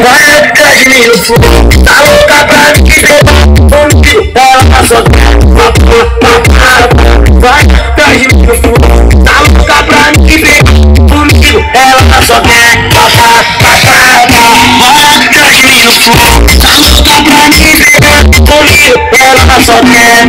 vai atrás de mim no fundo. Tá louca pra me ver comigo, ela só quer vai atrás de mim no fundo. Tá louca pra me ver comigo, ela só quer vai atrás de mim no fundo. Tá louca pra me ver comigo, ela só quer